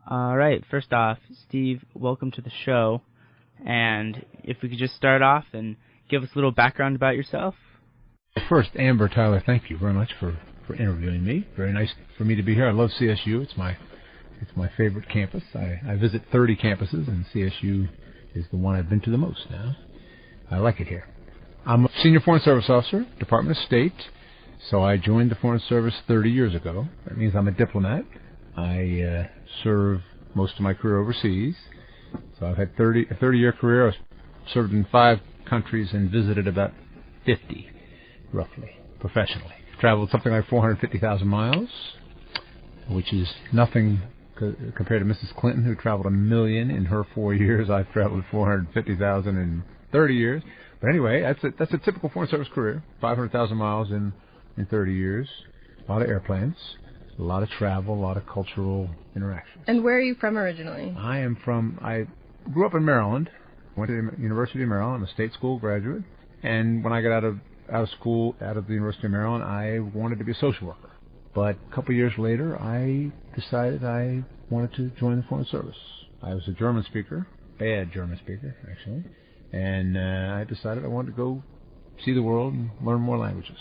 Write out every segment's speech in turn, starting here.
All right, first off, Steve, welcome to the show. And if we could just start off and give us a little background about yourself. First, Amber, Tyler, thank you very much for interviewing me. Very nice for me to be here. I love CSU. It's my favorite campus. I visit 30 campuses, and CSU is the one I've been to the most now. I like it here. I'm a senior Foreign Service officer, Department of State. So I joined the Foreign Service 30 years ago. That means I'm a diplomat. I serve most of my career overseas. So I've had a 30-year career. I've served in 5 countries and visited about 50, roughly, professionally. Traveled something like 450,000 miles, which is nothing compared to Mrs. Clinton, who traveled 1 million in her 4 years. I've traveled 450,000 in 30 years. But anyway, that's a typical Foreign Service career, 500,000 miles in 30 years, a lot of airplanes, a lot of travel, a lot of cultural interactions. And where are you from originally? I grew up in Maryland, went to the University of Maryland. I'm a state school graduate. And when I got out of the University of Maryland, I wanted to be a social worker. But a couple of years later, I decided I wanted to join the Foreign Service. I was a German speaker, bad German speaker, actually. And I decided I wanted to go see the world and learn more languages.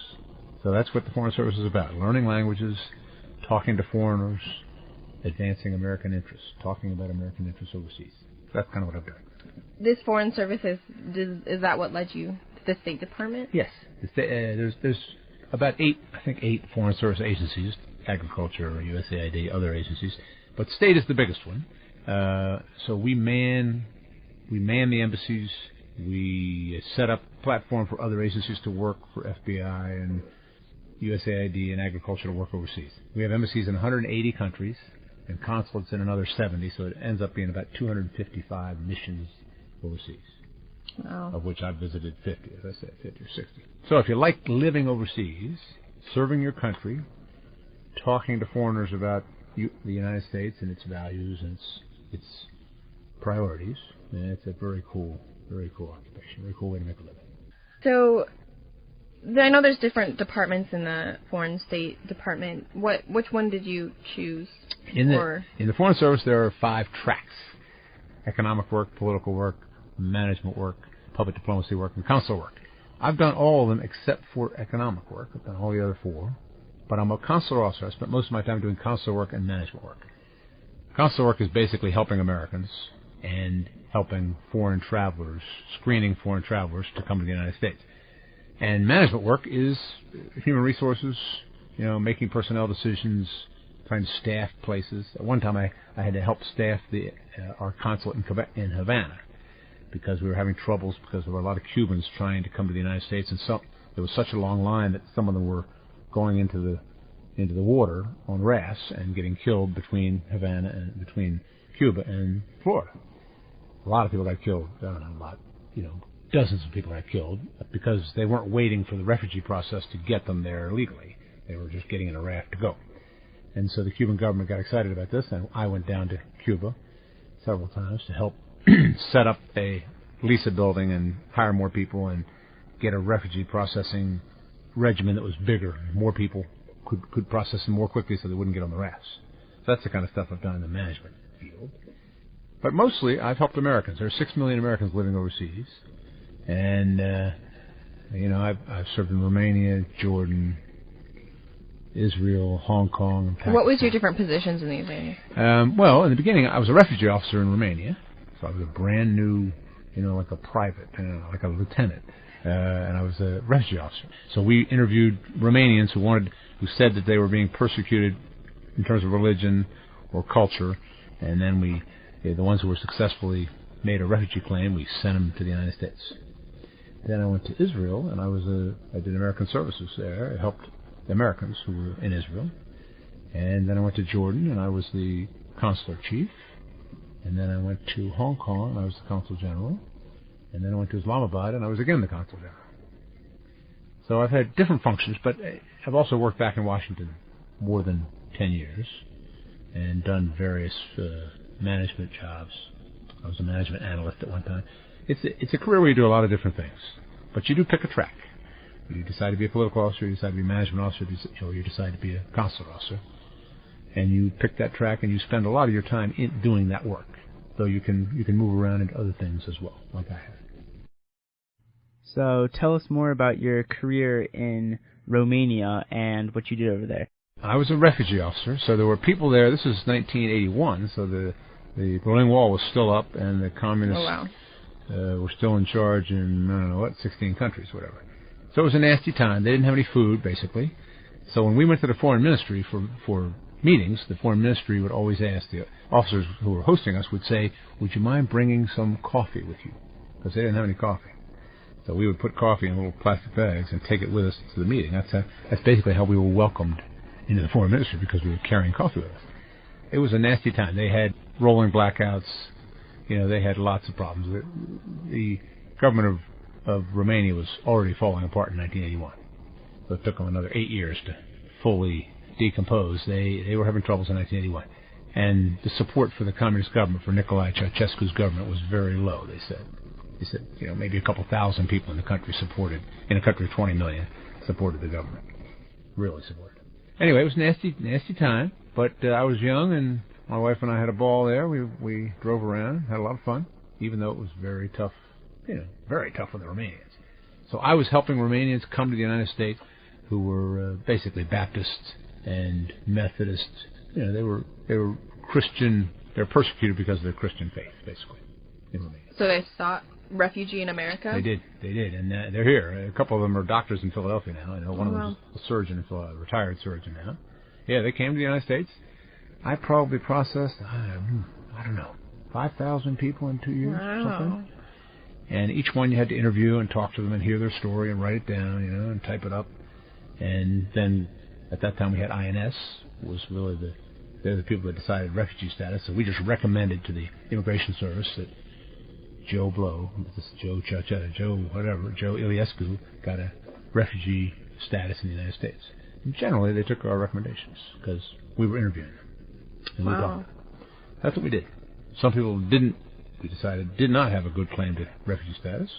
So that's what the Foreign Service is about, learning languages, talking to foreigners, advancing American interests, talking about American interests overseas. That's kind of what I'm doing. This Foreign Service, is that what led you to the State Department? Yes. There's about 8 Foreign Service agencies, agriculture, USAID, other agencies, but state is the biggest one. So we man the embassies. We set up a platform for other agencies to work, for FBI and USAID and agriculture to work overseas. We have embassies in 180 countries and consulates in another 70, so it ends up being about 255 missions overseas. Wow. Of which I've visited 50, as I said, 50 or 60. So if you like living overseas, serving your country, talking to foreigners about the United States and its values and its priorities, it's a very cool occupation, very cool way to make a living. So I know there's different departments in the Foreign State Department. Which one did you choose? In the Foreign Service, there are 5 tracks: economic work, political work, management work, public diplomacy work, and consular work. I've done all of them except for economic work. I've done all the other 4. But I'm a consular officer. I spent most of my time doing consular work and management work. Consular work is basically helping Americans and helping foreign travelers, screening foreign travelers to come to the United States. And management work is human resources, making personnel decisions, trying to staff places. At one time, I had to help staff our consulate in Havana because we were having troubles because there were a lot of Cubans trying to come to the United States, and there was such a long line that some of them were going into the water on rafts and getting killed between Havana and between Cuba and Florida. A lot of people got killed. I don't know, a lot, dozens of people got killed because they weren't waiting for the refugee process to get them there legally. They were just getting in a raft to go. And so the Cuban government got excited about this, and I went down to Cuba several times to help set up a LISA building and hire more people and get a refugee processing regimen that was bigger. More people could process them more quickly so they wouldn't get on the rafts. So that's the kind of stuff I've done in the management field. But mostly I've helped Americans. There are 6 million Americans living overseas. And, I've served in Romania, Jordan, Israel, Hong Kong, and Pakistan. What was your different positions in these areas? Well, in the beginning, I was a refugee officer in Romania. So I was a brand new, like a private, like a lieutenant. And I was a refugee officer. So we interviewed Romanians who said that they were being persecuted in terms of religion or culture. And then the ones who were successfully made a refugee claim, we sent them to the United States. Then I went to Israel, and I did American services there. I helped the Americans who were in Israel. And then I went to Jordan, and I was the consular chief. And then I went to Hong Kong, and I was the Consul General. And then I went to Islamabad, and I was again the Consul General. So I've had different functions, but I've also worked back in Washington more than 10 years and done various management jobs. I was a management analyst at one time. It's a career where you do a lot of different things, but you do pick a track. You decide to be a political officer, you decide to be a management officer, or you decide to be a consular officer. and you pick that track, and you spend a lot of your time in doing that work. Though you can move around into other things as well, like I have. So tell us more about your career in Romania and what you did over there. I was a refugee officer, so there were people there. This was 1981, so the Berlin Wall was still up, and the communists were still in charge in, 16 countries, whatever. So it was a nasty time. They didn't have any food, basically. So when we went to the foreign ministry for meetings, the foreign ministry would always ask, the officers who were hosting us would say, would you mind bringing some coffee with you? Because they didn't have any coffee. So we would put coffee in little plastic bags and take it with us to the meeting. That's basically how we were welcomed into the foreign ministry, because we were carrying coffee with us. It was a nasty time. They had rolling blackouts. They had lots of problems. The government of Romania was already falling apart in 1981. So it took them another 8 years to fully decompose. They were having troubles in 1981. And the support for the communist government, for Nicolae Ceausescu's government, was very low, they said. They said, maybe a couple thousand people in the country in a country of 20 million, supported the government. Really supported. Anyway, it was a nasty time, but I was young, and my wife and I had a ball there. We drove around, had a lot of fun, even though it was very tough, very tough for the Romanians. So I was helping Romanians come to the United States who were basically Baptists and Methodists. They were Christian. They were persecuted because of their Christian faith, basically, in Romania. So they sought refugee in America? They did, and they're here. A couple of them are doctors in Philadelphia now. I know one of them is a surgeon, a retired surgeon now. Yeah, they came to the United States. I probably processed, I don't know, 5,000 people in 2 years or something. And each one you had to interview and talk to them and hear their story and write it down, and type it up. And then at that time we had INS, was really they're the people that decided refugee status. So we just recommended to the Immigration Service that Joe Blow, Joe Iliescu got a refugee status in the United States. And generally, they took our recommendations because we were interviewing them. And we talked. That's what we did. Some people did not have a good claim to refugee status,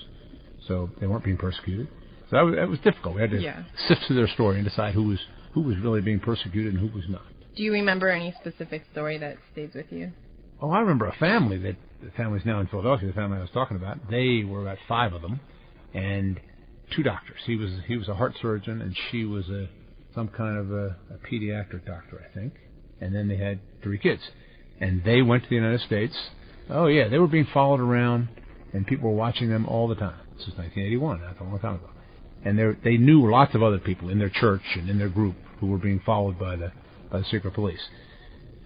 so they weren't being persecuted. So that was difficult. We had to sift through their story and decide who was really being persecuted and who was not. Do you remember any specific story that stays with you? Oh, I remember a family the family's now in Philadelphia, the family I was talking about. They were about 5 of them, and 2 doctors. He was a heart surgeon, and she was some kind of a pediatric doctor, I think. And then they had 3 kids. And they went to the United States. Oh, yeah, they were being followed around, and people were watching them all the time. This was 1981, that's a long time ago. And they knew lots of other people in their church and in their group who were being followed by the secret police.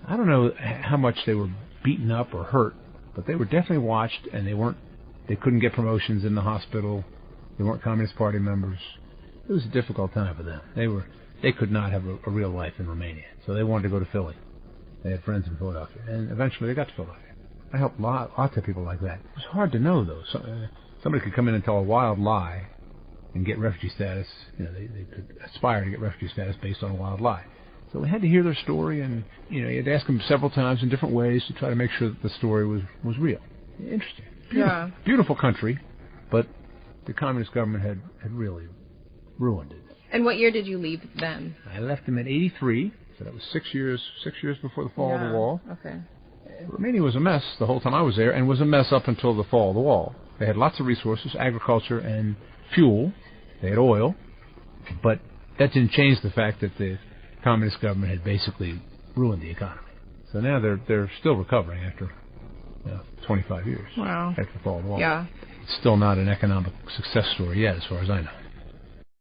I don't know how much they were beaten up or hurt, but they were definitely watched, and they couldn't get promotions in the hospital. They weren't Communist Party members. It was a difficult time for them. They could not have a real life in Romania, so they wanted to go to Philly. They had friends in Philadelphia, and eventually they got to Philadelphia. I helped lots of people like that. It was hard to know, though. Somebody could come in and tell a wild lie and get refugee status. They could aspire to get refugee status based on a wild lie. So we had to hear their story, and you had to ask them several times in different ways to try to make sure that the story was real. Interesting. Beautiful country, but the communist government had really ruined it. And what year did you leave them? I left them in '83, so that was 6 years before the fall of the wall. Okay. Romania was a mess the whole time I was there, and was a mess up until the fall of the wall. They had lots of resources, agriculture and fuel. They had oil, but that didn't change the fact that the communist government had basically ruined the economy. So now they're still recovering after 25 years. Wow. After the fall of the wall. Yeah. It's still not an economic success story yet, as far as I know.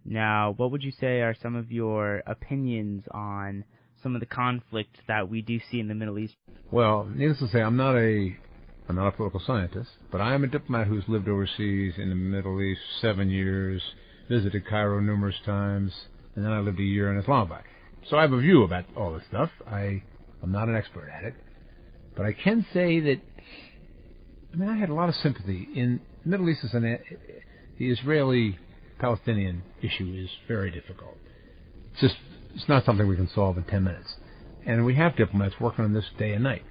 Now, what would you say are some of your opinions on some of the conflicts that we do see in the Middle East? Well, needless to say, I'm not a political scientist, but I am a diplomat who's lived overseas in the Middle East 7 years, visited Cairo numerous times, and then I lived a year in Islamabad. So I have a view about all this stuff. I'm not an expert at it, but I can say that I had a lot of sympathy. In the Middle East, the Israeli-Palestinian issue is very difficult. It's not something we can solve in 10 minutes. And we have diplomats working on this day and night.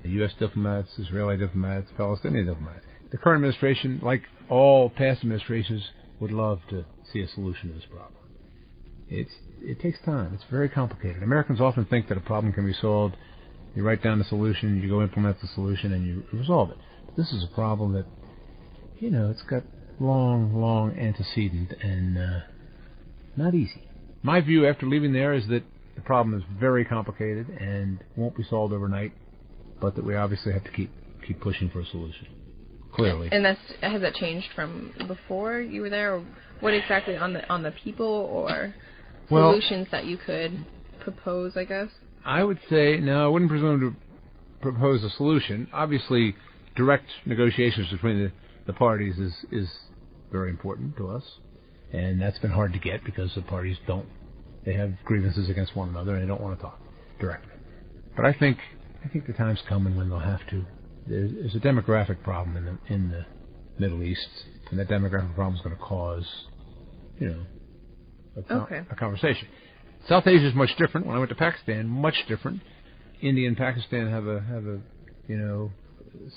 The U.S. diplomats, Israeli diplomats, Palestinian diplomats. The current administration, like all past administrations, would love to see a solution to this problem. it takes time. It's very complicated. Americans often think that a problem can be solved. You write down the solution, you go implement the solution, and you resolve it. But this is a problem that, it's got long antecedent and not easy. My view after leaving there is that the problem is very complicated and won't be solved overnight, but that we obviously have to keep pushing for a solution. Clearly. And has that changed from before you were there, or what exactly on the people or solutions that you could propose, I guess? I would say, no, I wouldn't presume to propose a solution. Obviously, direct negotiations between the parties is very important to us, and that's been hard to get because the parties they have grievances against one another and they don't want to talk directly. But I think the time's coming when they'll have to. There's a demographic problem in the Middle East, and that demographic problem is going to cause, a conversation. South Asia is much different. When I went to Pakistan, much different. India and Pakistan have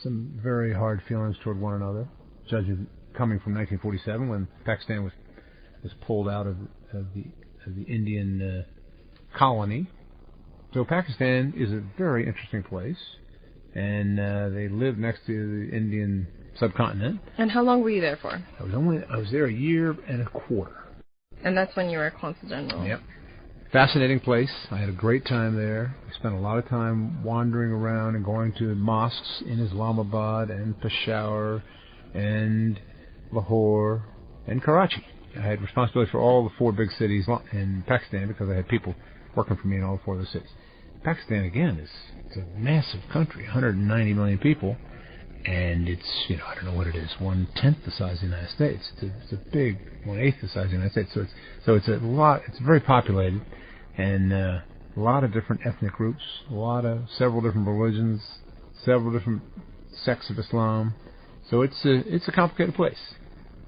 some very hard feelings toward one another. Judging coming from 1947, when Pakistan was pulled out of the Indian colony. So Pakistan is a very interesting place, and they live next to the Indian subcontinent. And how long were you there for? I was there a year and a quarter. And that's when you were Consul General. Yep. Fascinating place. I had a great time there. I spent a lot of time wandering around and going to mosques in Islamabad and Peshawar and Lahore and Karachi. I had responsibility for all the 4 big cities in Pakistan because I had people working for me in all 4 of the cities. Pakistan, again, it's a massive country, 190 million people, and it's, I don't know what it is, 1/10 the size of the United States. It's a big 1/8 the size of the United States. So it's a lot. It's very populated, and a lot of different ethnic groups, several different religions, several different sects of Islam. So it's a complicated place.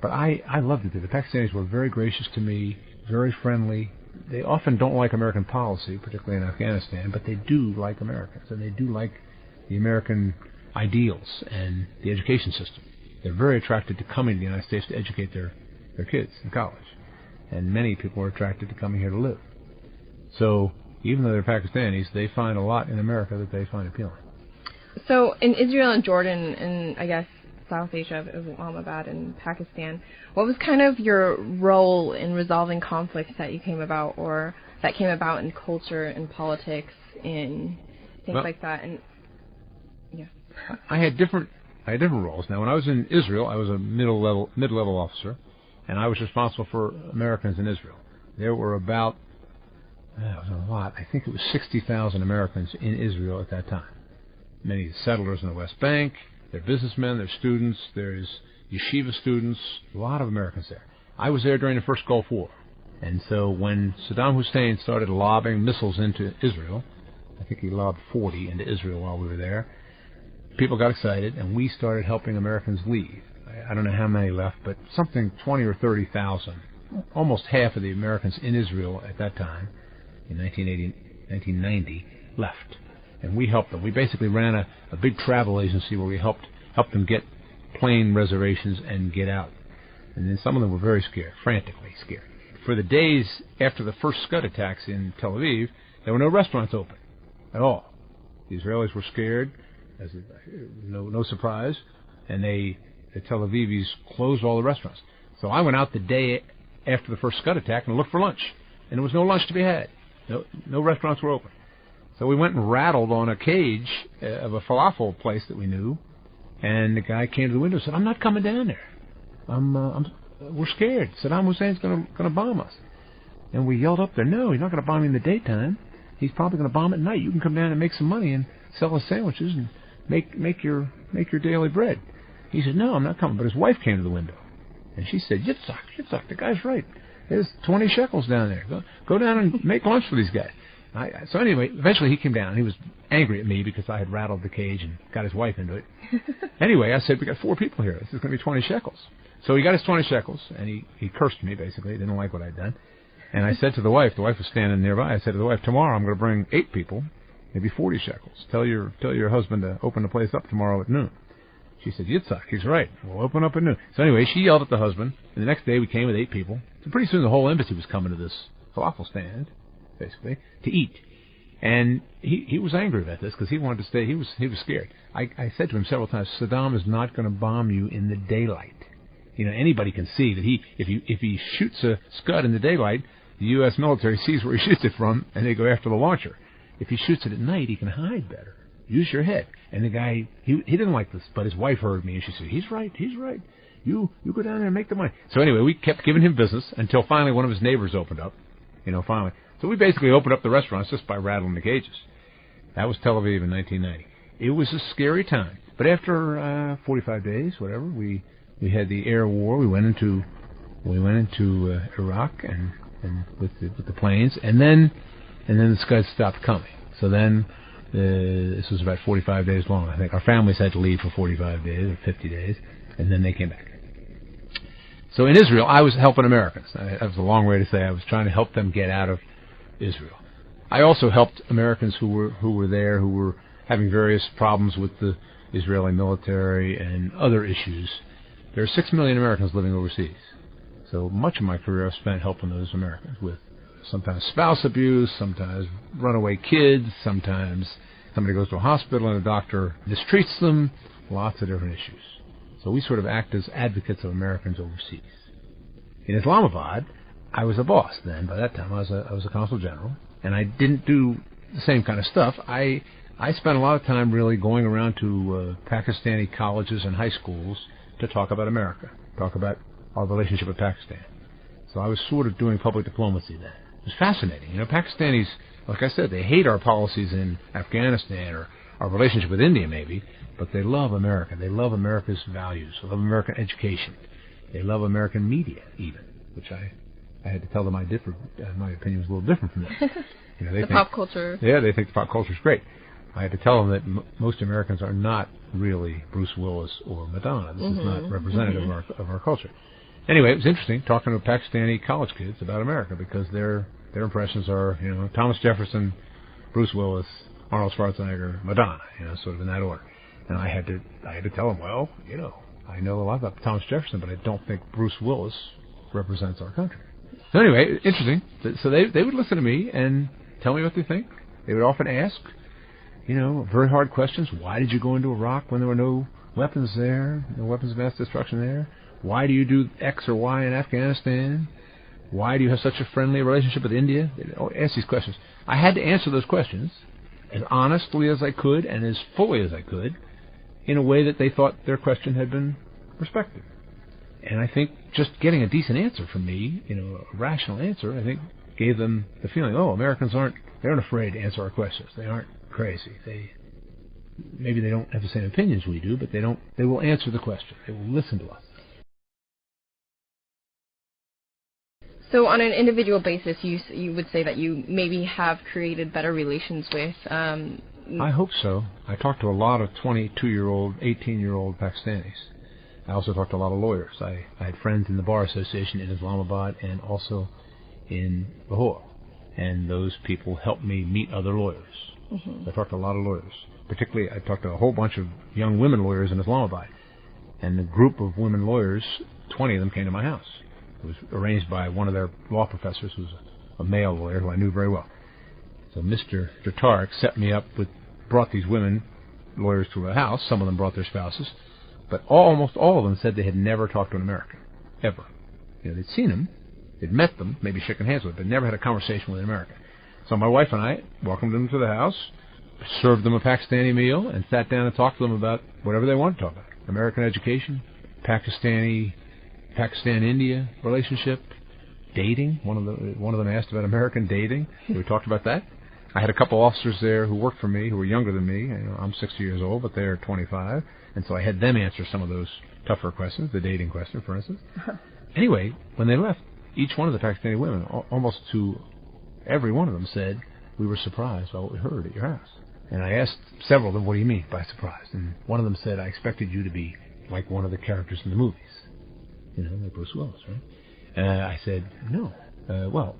But I loved it there. The Pakistanis were very gracious to me, very friendly. They often don't like American policy, particularly in Afghanistan, but they do like Americans, and they do like the American ideals and the education system. They're very attracted to coming to the United States to educate their kids in college. And many people are attracted to coming here to live. So even though they're Pakistanis, they find a lot in America that they find appealing. So in Israel and Jordan and, I guess, South Asia, Islamabad and Pakistan, what was kind of your role in resolving conflicts that you came about, or that came about in culture and politics and things like that? And yeah, I had different roles. Now, when I was in Israel, I was a mid-level officer, and I was responsible for Americans in Israel. There were about, it was a lot. I think it was 60,000 Americans in Israel at that time. Many settlers in the West Bank. They're businessmen, they're students, there's yeshiva students, a lot of Americans there. I was there during the first Gulf War. And so when Saddam Hussein started lobbing missiles into Israel, I think he lobbed 40 into Israel while we were there, people got excited, and we started helping Americans leave. I don't know how many left, but something 20 or 30,000. Almost half of the Americans in Israel at that time, in 1990, left. And we helped them. We basically ran a big travel agency where we helped them get plane reservations and get out. And then some of them were very scared, frantically scared. For the days after the first Scud attacks in Tel Aviv, there were no restaurants open at all. The Israelis were scared, no surprise, and the Tel Avivis closed all the restaurants. So I went out the day after the first Scud attack and looked for lunch, and there was no lunch to be had. No restaurants were open. So we went and rattled on a cage of a falafel place that we knew, and the guy came to the window and said, "I'm not coming down there. We're scared. Saddam Hussein's going to bomb us." And we yelled up there, "No, he's not going to bomb you in the daytime. He's probably going to bomb at night. You can come down and make some money and sell us sandwiches and make your daily bread." He said, "No, I'm not coming." But his wife came to the window, and she said, "Yitzhak, the guy's right. There's 20 shekels down there. Go down and make lunch for these guys." So anyway, eventually he came down. He was angry at me because I had rattled the cage and got his wife into it. Anyway, I said, "We got 4 people here. This is going to be 20 shekels. So he got his 20 shekels, and he cursed me, basically. He didn't like what I'd done. And I said to the wife was standing nearby, I said to the wife, "Tomorrow I'm going to bring 8 people, maybe 40 shekels. Tell your husband to open the place up tomorrow at noon." She said, "Yitzhak, he's right. We'll open up at noon." So anyway, she yelled at the husband, and the next day we came with 8 people. So pretty soon the whole embassy was coming to this falafel stand, basically, to eat. And he was angry about this because he wanted to stay. He was scared. I said to him several times, Saddam is not going to bomb you in the daylight. You know, anybody can see that if he shoots a Scud in the daylight, the U.S. military sees where he shoots it from, and they go after the launcher. If he shoots it at night, he can hide better. Use your head. And the guy, he didn't like this, but his wife heard me, and she said, he's right. You go down there and make the money. So anyway, we kept giving him business until finally one of his neighbors opened up, finally. So we basically opened up the restaurants just by rattling the cages. That was Tel Aviv in 1990. It was a scary time. But after 45 days, whatever, we had the air war. We went into Iraq and with the planes, and then the Scuds stopped coming. So then this was about 45 days long. I think our families had to leave for 45 days or 50 days, and then they came back. So in Israel, I was helping Americans. That was a long way to say I was trying to help them get out of Israel. I also helped Americans who were there, who were having various problems with the Israeli military and other issues. There are 6 million Americans living overseas. So much of my career I've spent helping those Americans with sometimes spouse abuse, sometimes runaway kids, sometimes somebody goes to a hospital and a doctor mistreats them, lots of different issues. So we sort of act as advocates of Americans overseas. In Islamabad, I was a boss then. By that time, I was a Consul General, and I didn't do the same kind of stuff. I spent a lot of time really going around to Pakistani colleges and high schools to talk about America, talk about our relationship with Pakistan. So I was sort of doing public diplomacy then. It was fascinating. Pakistanis, like I said, they hate our policies in Afghanistan or our relationship with India maybe, but they love America. They love America's values. They love American education. They love American media even, which I had to tell them I differed. My opinion was a little different from them. They think pop culture. Yeah, they think the pop culture is great. I had to tell them that most Americans are not really Bruce Willis or Madonna. This is not representative of our culture. Anyway, it was interesting talking to Pakistani college kids about America because their impressions are, Thomas Jefferson, Bruce Willis, Arnold Schwarzenegger, Madonna, sort of in that order. And I had to tell them, well, I know a lot about Thomas Jefferson, but I don't think Bruce Willis represents our country. So anyway, interesting. So they would listen to me and tell me what they think. They would often ask, very hard questions. Why did you go into Iraq when there were no weapons there, no weapons of mass destruction there? Why do you do X or Y in Afghanistan? Why do you have such a friendly relationship with India? They ask these questions. I had to answer those questions as honestly as I could and as fully as I could in a way that they thought their question had been respected. And I think just getting a decent answer from me, a rational answer, I think gave them the feeling, Americans aren't afraid to answer our questions. They aren't crazy. Maybe they don't have the same opinions we do, but they will answer the question. They will listen to us. So on an individual basis, you would say that you maybe have created better relations with... I hope so. I talked to a lot of 22-year-old, 18-year-old Pakistanis. I also talked to a lot of lawyers. I had friends in the Bar Association in Islamabad and also in Lahore. And those people helped me meet other lawyers. I talked to a lot of lawyers. Particularly, I talked to a whole bunch of young women lawyers in Islamabad. And the group of women lawyers, 20 of them came to my house. It was arranged by one of their law professors, who was a male lawyer who I knew very well. So Mr. Tarek set me up brought these women lawyers to a house. Some of them brought their spouses. But almost all of them said they had never talked to an American, ever. They'd seen them, they'd met them, maybe shaken hands with them, but never had a conversation with an American. So my wife and I welcomed them to the house, served them a Pakistani meal, and sat down and talked to them about whatever they wanted to talk about. American education, Pakistan-India relationship, dating. One of them asked about American dating. We talked about that. I had a couple officers there who worked for me, who were younger than me. I'm 60 years old, but they're 25. And so I had them answer some of those tougher questions, the dating question, for instance. Anyway, when they left, each one of the Pakistani women, almost to every one of them, said, we were surprised by what we heard at your house. And I asked several of them, what do you mean by surprised? And one of them said, I expected you to be like one of the characters in the movies. Like Bruce Willis, right? I said, no. Well,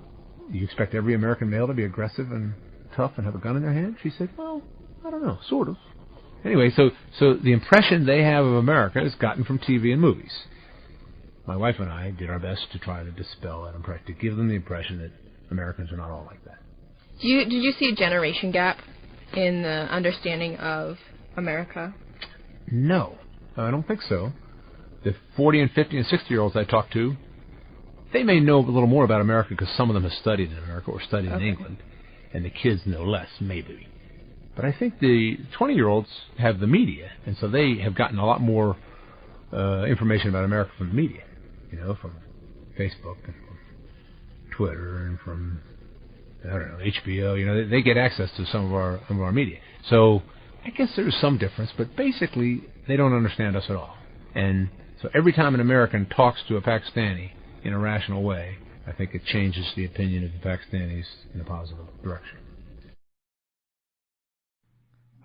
you expect every American male to be aggressive and tough and have a gun in their hand? She said, well, I don't know, sort of. Anyway, so the impression they have of America is gotten from TV and movies. My wife and I did our best to try to dispel that impression, to give them the impression that Americans are not all like that. Did you see a generation gap in the understanding of America? No, I don't think so. The 40 and 50 and 60-year-olds I talk to, they may know a little more about America because some of them have studied in America or studied in England, and the kids know less, maybe. But I think the 20-year-olds have the media, and so they have gotten a lot more information about America from the media, from Facebook and from Twitter and from, HBO. They get access to some of our media. So I guess there's some difference, but basically they don't understand us at all. And so every time an American talks to a Pakistani in a rational way, I think it changes the opinion of the Pakistanis in a positive direction.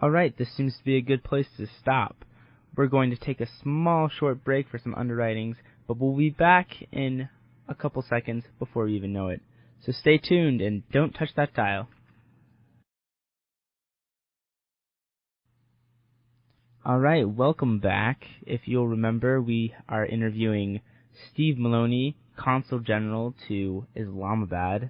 All right, this seems to be a good place to stop. We're going to take a small short break for some underwritings, but we'll be back in a couple seconds before we even know it. So stay tuned and don't touch that dial. All right, welcome back. If you'll remember, we are interviewing Steve Maloney, Consul General to Islamabad,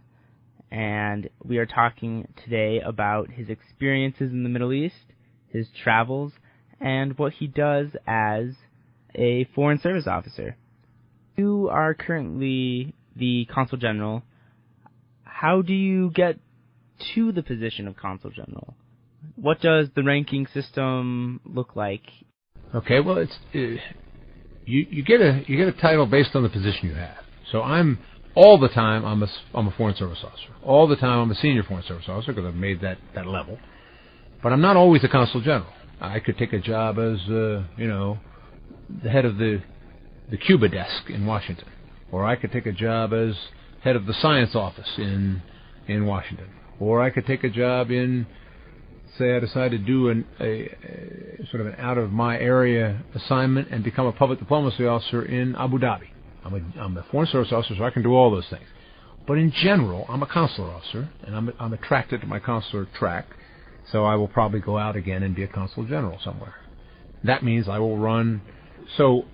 and we are talking today about his experiences in the Middle East, his travels, and what he does as a Foreign Service officer. You are currently the Consul General. How do you get to the position of Consul General? What does the ranking system look like? Okay, well, it's you get a title based on the position you have. So I'm all the time I'm a Foreign Service officer. All the time I'm a senior Foreign Service officer because I've made that level. But I'm not always a Consul General. I could take a job as the head of the Cuba desk in Washington, or I could take a job as head of the science office in Washington, or I could take a job in, say, I decided to do a sort of an out of my area assignment and become a public diplomacy officer in Abu Dhabi. I'm a Foreign Service officer, so I can do all those things. But in general, I'm a consular officer, and I'm attracted to my consular track, so I will probably go out again and be a Consul General somewhere. That means I will run. So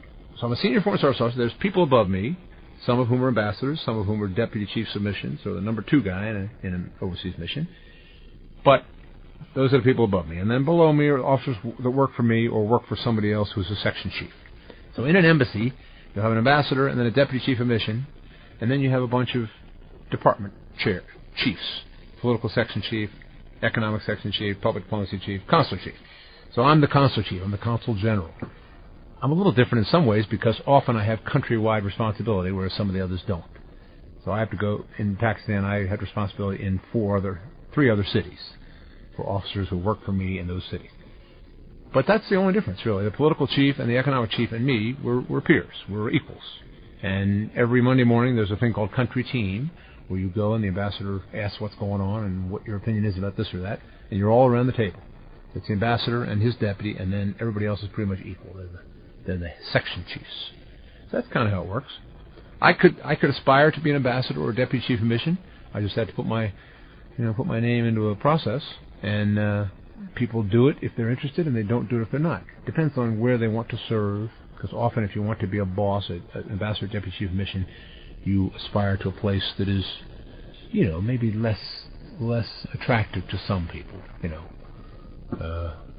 I'm a senior Foreign Service officer. There's people above me, some of whom are ambassadors, some of whom are deputy chiefs of mission, so the number 2 guy in an overseas mission. But those are the people above me. And then below me are officers that work for me or work for somebody else who's a section chief. So in an embassy, you'll have an ambassador and then a deputy chief of mission, and then you have a bunch of department chiefs, political section chief, economic section chief, public diplomacy chief, consular chief. So I'm the consular chief. I'm the Consul General. I'm a little different in some ways because often I have countrywide responsibility, whereas some of the others don't. So I have to go, in Pakistan, I had responsibility in 3 other cities for officers who work for me in those cities. But that's the only difference, really. The political chief and the economic chief and me, we're peers. We're equals. And every Monday morning there's a thing called country team, where you go and the ambassador asks what's going on and what your opinion is about this or that, and you're all around the table. It's the ambassador and his deputy, and then everybody else is pretty much equal. They're the section chiefs. So that's kind of how it works. I could aspire to be an ambassador or a deputy chief of mission. I just had to put my name into a process, and people do it if they're interested, and they don't do it if they're not. Depends on where they want to serve, because often if you want to be a boss, an ambassador, deputy chief of mission, you aspire to a place that is, maybe less attractive to some people.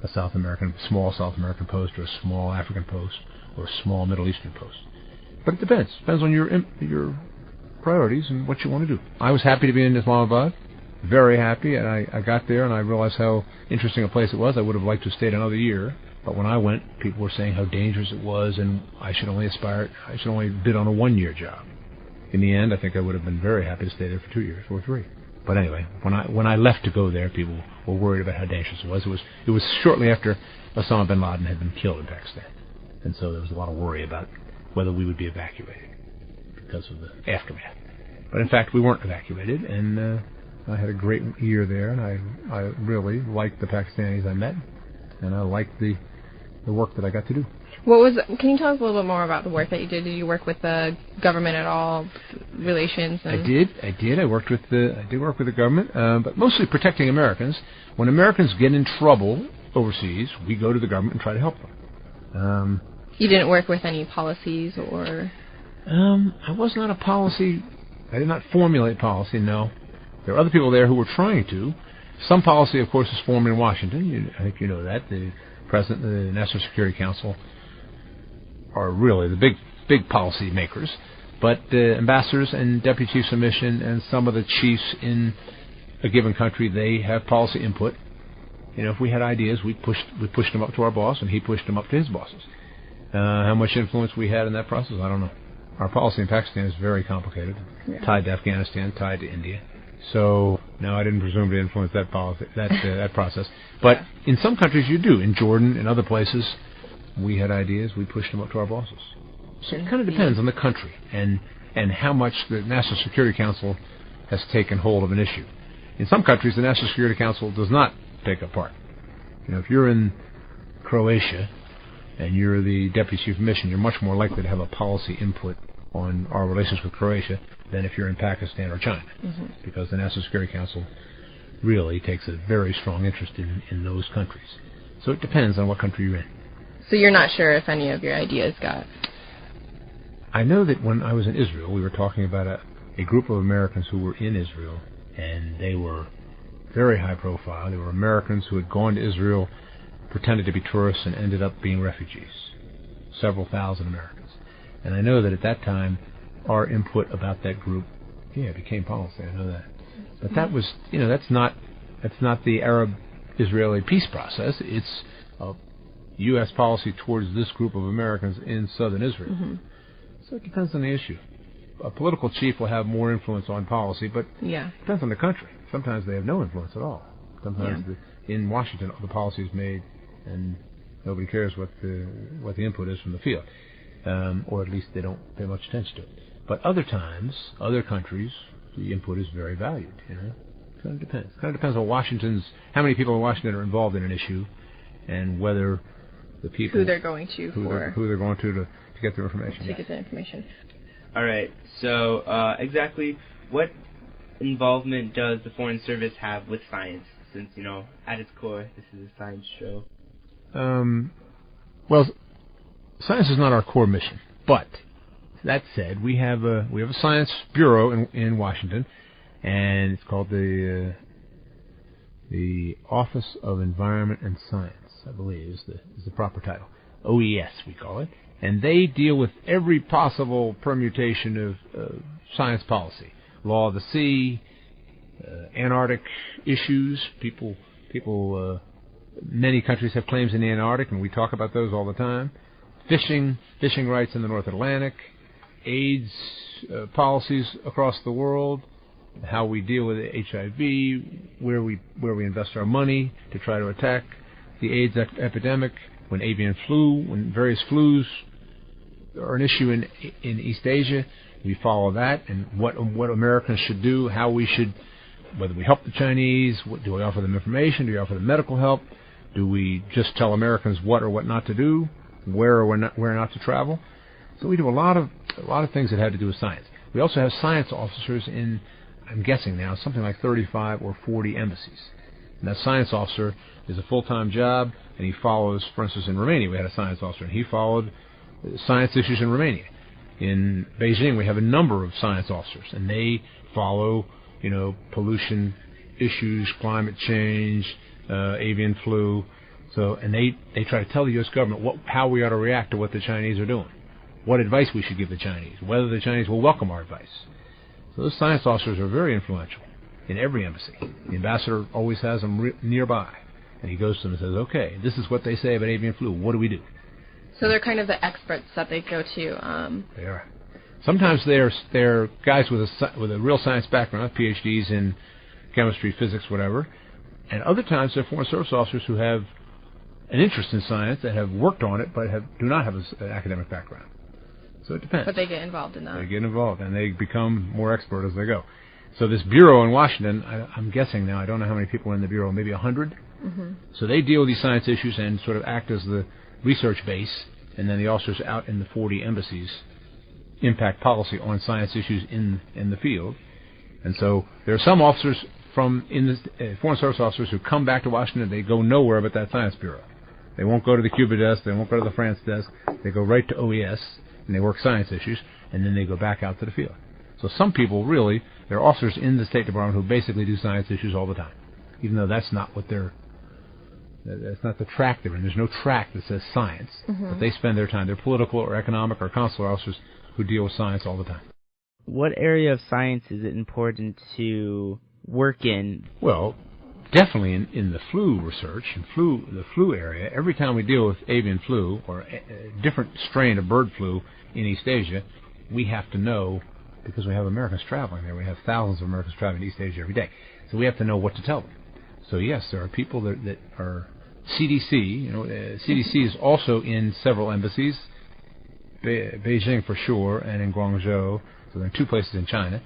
A small South American post, or a small African post, or a small Middle Eastern post. But it depends. Depends on your priorities and what you want to do. I was happy to be in Islamabad, very happy, and I got there and I realized how interesting a place it was. I would have liked to have stayed another year, but when I went, people were saying how dangerous it was, and I should only bid on a 1-year job. In the end, I think I would have been very happy to stay there for 2 years or 3. But anyway, when I left to go there, people were worried about how dangerous it was. It was shortly after Osama bin Laden had been killed in Pakistan, and so there was a lot of worry about whether we would be evacuated because of the aftermath. But in fact, we weren't evacuated, and I had a great year there, and I really liked the Pakistanis I met, and I liked the work that I got to do. Can you tell us a little bit more about the work that you did? Did you work with the government at all, relations? I did. I did work with the government, but mostly protecting Americans. When Americans get in trouble overseas, we go to the government and try to help them. You didn't work with any policies or? I was not a policy. I did not formulate policy. No, There are other people there who were trying to. Some policy, of course, is formed in Washington. I think you know that. The President, the National Security Council are really the big policy makers. But ambassadors and deputy chiefs of mission and some of the chiefs in a given country, they have policy input. You know, if we had ideas, we pushed them up to our boss, and he pushed them up to his bosses. How much influence we had in that process, I don't know. Our policy in Pakistan is very complicated, tied to Afghanistan, tied to India. So, no, I didn't presume to influence that policy, that process. But in some countries you do. In Jordan and other places, we had ideas, we pushed them up to our bosses. So it kind of depends on the country and how much the National Security Council has taken hold of an issue. In some countries, the National Security Council does not take a part. You know, if you're in Croatia and you're the deputy chief of mission, you're much more likely to have a policy input on our relations with Croatia than if you're in Pakistan or China, because the National Security Council really takes a very strong interest in those countries. So it depends on what country you're in. So you're not sure if any of your ideas got... I know that when I was in Israel, we were talking about a group of Americans who were in Israel, and they were very high profile. They were Americans who had gone to Israel, pretended to be tourists, and ended up being refugees. Several thousand Americans. And I know that at that time, our input about that group, became policy. I know that. But that was, that's not the Arab-Israeli peace process. It's a U.S. policy towards this group of Americans in southern Israel. So it depends on the issue. A political chief will have more influence on policy, but it depends on the country. Sometimes they have no influence at all. Sometimes in Washington, the policy is made, and nobody cares what the input is from the field. Or at least they don't pay much attention to it. But other times, other countries, the input is very valued. It kind of depends. It kind of depends on how many people in Washington are involved in an issue, and whether the people who they're going to get their information. To get the information. All right. So exactly what involvement does the Foreign Service have with science? Since at its core, this is a science show. Well, science is not our core mission, but that said, we have a science bureau in Washington, and it's called the Office of Environment and Science, I believe is the proper title. OES we call it, and they deal with every possible permutation of science policy, law of the sea, Antarctic issues. Many countries have claims in the Antarctic, and we talk about those all the time. Fishing rights in the North Atlantic, AIDS policies across the world, how we deal with HIV, where we invest our money to try to attack the AIDS epidemic, when avian flu, when various flus are an issue in East Asia, we follow that, and what Americans should do, how we should, whether we help the Chinese, do we offer them information, do we offer them medical help, do we just tell Americans what or what not to do, where or where not to travel. So we do a lot of things that have to do with science. We also have science officers in, I'm guessing now, something like 35 or 40 embassies. And that science officer is a full-time job, and he follows, for instance, in Romania we had a science officer, and he followed science issues in Romania. In Beijing we have a number of science officers, and they follow, pollution issues, climate change, avian flu. So, and they try to tell the U.S. government how we ought to react to what the Chinese are doing, what advice we should give the Chinese, whether the Chinese will welcome our advice. So those science officers are very influential in every embassy. The ambassador always has them nearby, and he goes to them and says, "Okay, this is what they say about avian flu. What do we do?" So they're kind of the experts that they go to. They are. Sometimes they're guys with a real science background, PhDs in chemistry, physics, whatever, and other times they're Foreign Service officers who have an interest in science, that have worked on it, but do not have an academic background. So it depends. But they get involved in that. They get involved, and they become more expert as they go. So this bureau in Washington, I'm guessing now, I don't know how many people are in the bureau, maybe 100? So they deal with these science issues and sort of act as the research base, and then the officers out in the 40 embassies impact policy on science issues in the field. And so there are some officers Foreign Service officers who come back to Washington, they go nowhere but that science bureau. They won't go to the Cuba desk, they won't go to the France desk, they go right to OES, and they work science issues, and then they go back out to the field. So some people really, There are officers in the State Department who basically do science issues all the time, even though that's not what that's not the track they're in. There's no track that says science, but they spend their time. They're political or economic or consular officers who deal with science all the time. What area of science is it important to work in? Well, definitely in the flu research and the flu area. Every time we deal with avian flu or a different strain of bird flu in East Asia, we have to know, because we have Americans traveling there. We have thousands of Americans traveling to East Asia every day. So we have to know what to tell them. So yes, there are people that are CDC. CDC is also in several embassies, Beijing for sure, and in Guangzhou. So there are 2 places in China,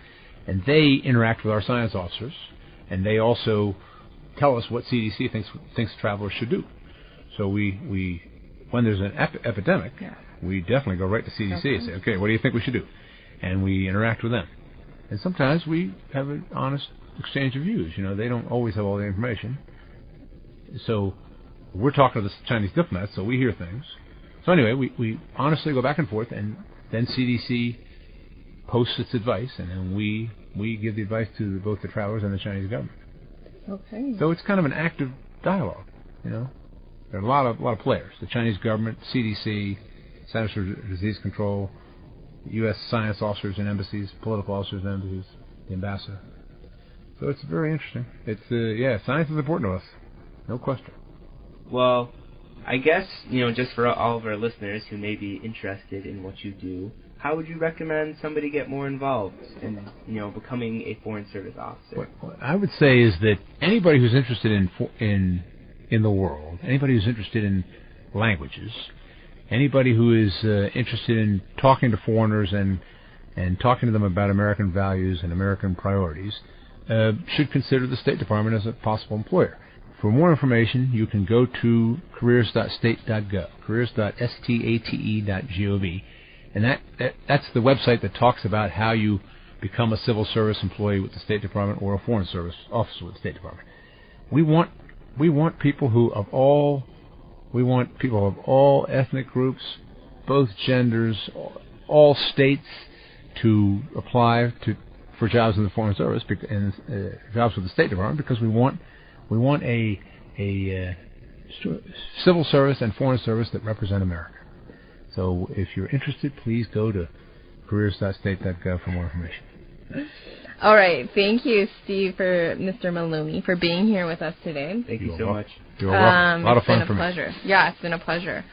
and they interact with our science officers, and they also tell us what CDC thinks travelers should do. So we when there's an epidemic, we definitely go right to CDC and say, okay, what do you think we should do? And we interact with them. And sometimes we have an honest exchange of views. They don't always have all the information. So we're talking to the Chinese diplomats, so we hear things. So anyway, we honestly go back and forth, and then CDC posts its advice, and then we give the advice to both the travelers and the Chinese government. Okay. So it's kind of an active dialogue. There are a lot of players: the Chinese government, CDC, Centers for Disease Control, U.S. science officers in embassies, political officers in embassies, the ambassador. So it's very interesting. It's science is important to us, no question. Well, I guess, just for all of our listeners who may be interested in what you do, how would you recommend somebody get more involved in, becoming a Foreign Service officer? What I would say is that anybody who's interested in the world, anybody who's interested in languages, anybody who is interested in talking to foreigners and talking to them about American values and American priorities, should consider the State Department as a possible employer. For more information, you can go to careers.state.gov, careers.state.gov, and that's the website that talks about how you become a civil service employee with the State Department or a Foreign Service officer with the State Department. We want people of all ethnic groups, both genders, all states to apply for jobs in the Foreign Service and jobs with the State Department, because we want a civil service and foreign service that represent America. So if you're interested, please go to careers.state.gov for more information. All right. Thank you, Mr. Maloney, for being here with us today. Thank you so much. You're welcome. A lot of fun for me. It's been a pleasure. Yeah, it's been a pleasure.